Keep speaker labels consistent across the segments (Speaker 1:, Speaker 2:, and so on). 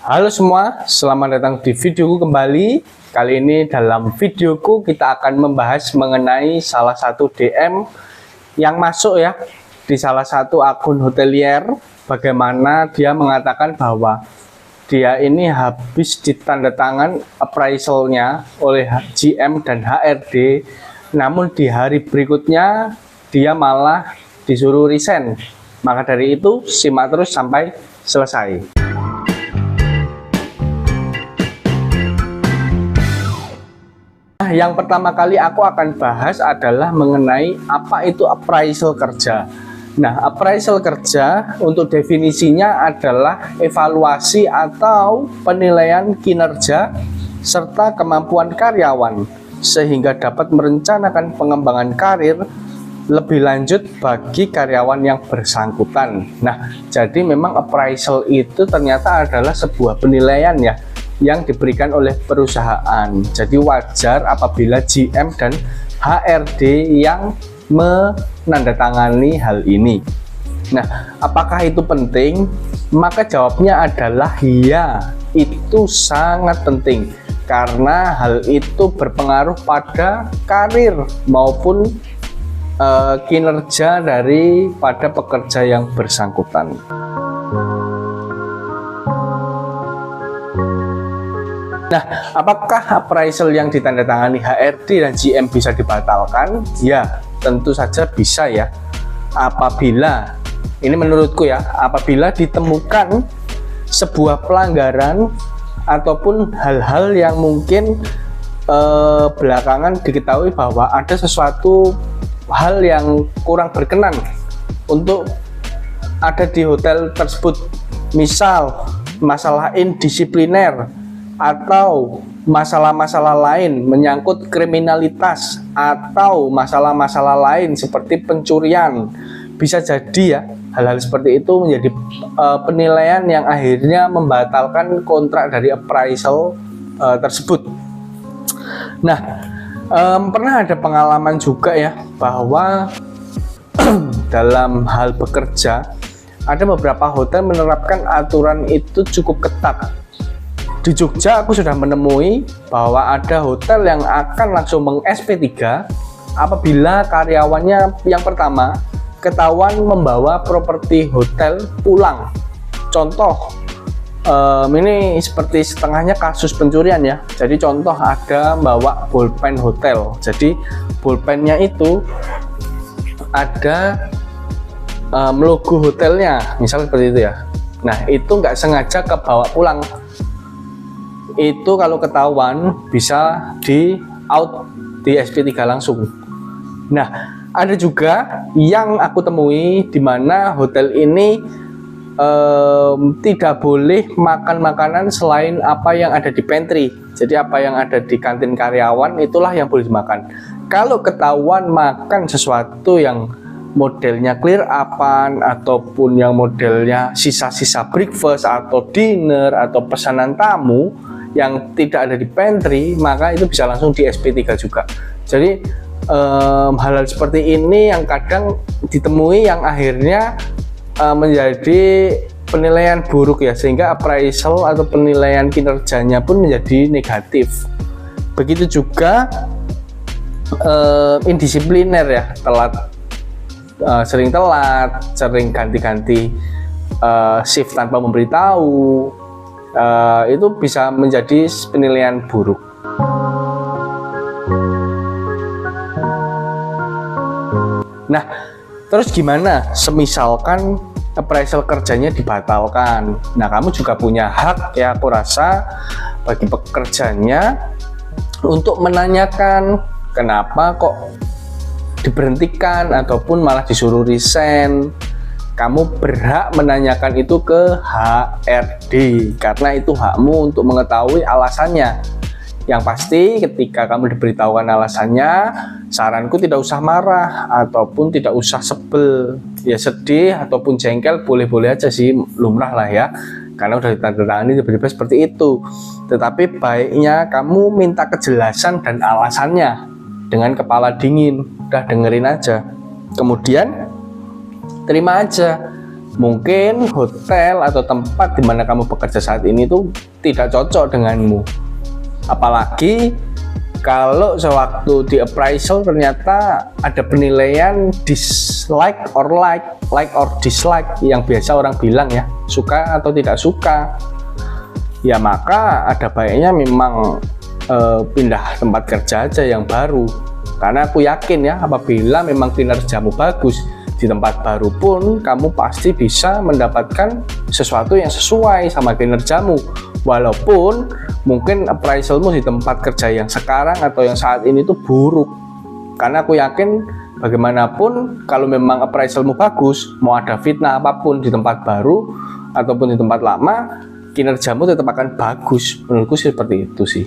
Speaker 1: Halo semua, selamat datang di videoku kembali. Kali ini dalam videoku kita akan membahas mengenai salah satu DM yang masuk ya di salah satu akun hotelier. Bagaimana dia mengatakan bahwa dia ini habis ditandatangan appraisalnya oleh GM dan HRD, namun di hari berikutnya dia malah disuruh resign. Maka dari itu simak terus sampai selesai. Yang pertama kali aku akan bahas adalah mengenai apa itu appraisal kerja. Nah, appraisal kerja untuk definisinya adalah evaluasi atau penilaian kinerja serta kemampuan karyawan sehingga dapat merencanakan pengembangan karir lebih lanjut bagi karyawan yang bersangkutan. Nah, jadi memang appraisal itu ternyata adalah sebuah penilaian ya yang diberikan oleh perusahaan. Jadi wajar apabila GM dan HRD yang menandatangani hal ini. Nah, apakah itu penting? Maka jawabnya adalah ya, itu sangat penting karena hal itu berpengaruh pada karir maupun kinerja daripada pekerja yang bersangkutan. Nah, apakah appraisal yang ditandatangani HRD dan GM bisa dibatalkan? Ya, tentu saja bisa ya. Apabila, ini menurutku ya, apabila ditemukan sebuah pelanggaran ataupun hal-hal yang mungkin belakangan diketahui bahwa ada sesuatu hal yang kurang berkenan untuk ada di hotel tersebut. Misal, masalah indisipliner atau masalah-masalah lain menyangkut kriminalitas atau masalah-masalah lain seperti pencurian, bisa jadi ya hal-hal seperti itu menjadi penilaian yang akhirnya membatalkan kontrak dari appraisal tersebut. Nah, pernah ada pengalaman juga ya bahwa dalam hal bekerja ada beberapa hotel menerapkan aturan itu cukup ketat. Di Jogja aku sudah menemui bahwa ada hotel yang akan langsung meng-SP3 apabila karyawannya yang pertama ketahuan membawa properti hotel pulang. Contoh, ini seperti setengahnya kasus pencurian ya. Jadi contoh ada membawa bolpen hotel. Jadi bolpennya itu ada logo hotelnya, misalnya seperti itu ya. Nah, itu nggak sengaja kebawa pulang. Itu kalau ketahuan bisa di out di SP3 langsung. Nah, ada juga yang aku temui di mana hotel ini tidak boleh makan makanan selain apa yang ada di pantry. Jadi apa yang ada di kantin karyawan itulah yang boleh dimakan. Kalau ketahuan makan sesuatu yang modelnya clear upan ataupun yang modelnya sisa-sisa breakfast atau dinner atau pesanan tamu yang tidak ada di pantry, maka itu bisa langsung di SP3 juga. Jadi hal-hal seperti ini yang kadang ditemui yang akhirnya menjadi penilaian buruk ya, sehingga appraisal atau penilaian kinerjanya pun menjadi negatif. Begitu juga indisipliner ya, sering telat, sering ganti-ganti shift tanpa memberitahu. Itu bisa menjadi penilaian buruk. Nah, terus gimana semisalkan appraisal kerjanya dibatalkan? Nah, kamu juga punya hak ya, aku rasa, bagi pekerjanya untuk menanyakan kenapa kok diberhentikan ataupun malah disuruh resign. Kamu berhak menanyakan itu ke HRD karena itu hakmu untuk mengetahui alasannya. Yang pasti ketika kamu diberitahukan alasannya, saranku tidak usah marah ataupun tidak usah sebel. Ya sedih ataupun jengkel boleh-boleh aja sih, lumrah lah ya. Karena udah ditandatangani tiba-tiba seperti itu. Tetapi baiknya kamu minta kejelasan dan alasannya dengan kepala dingin. Udah dengerin aja. Kemudian terima aja. Mungkin hotel atau tempat di mana kamu bekerja saat ini tuh tidak cocok denganmu. Apalagi kalau sewaktu di appraisal ternyata ada penilaian dislike or like or dislike, yang biasa orang bilang ya, suka atau tidak suka. Ya maka ada baiknya memang pindah tempat kerja aja yang baru. Karena aku yakin ya, apabila memang kinerjamu bagus di tempat baru pun, kamu pasti bisa mendapatkan sesuatu yang sesuai sama kinerjamu. Walaupun mungkin appraisalmu di tempat kerja yang sekarang atau yang saat ini tuh buruk. Karena aku yakin bagaimanapun kalau memang appraisalmu bagus, mau ada fitnah apapun di tempat baru ataupun di tempat lama, kinerjamu tetap akan bagus. Menurutku seperti itu sih.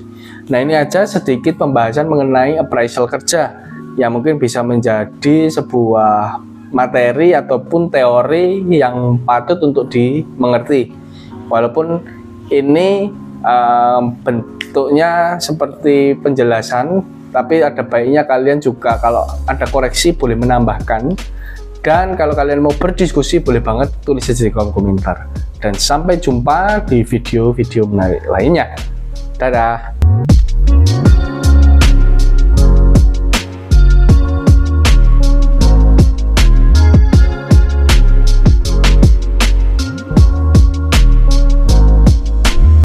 Speaker 1: Nah, ini aja sedikit pembahasan mengenai appraisal kerja yang mungkin bisa menjadi sebuah materi ataupun teori yang patut untuk dimengerti. Walaupun ini bentuknya seperti penjelasan, tapi ada baiknya kalian juga kalau ada koreksi boleh menambahkan. Dan kalau kalian mau berdiskusi boleh banget tulis aja di kolom komentar. Dan sampai jumpa di video-video menarik lainnya. Dadah.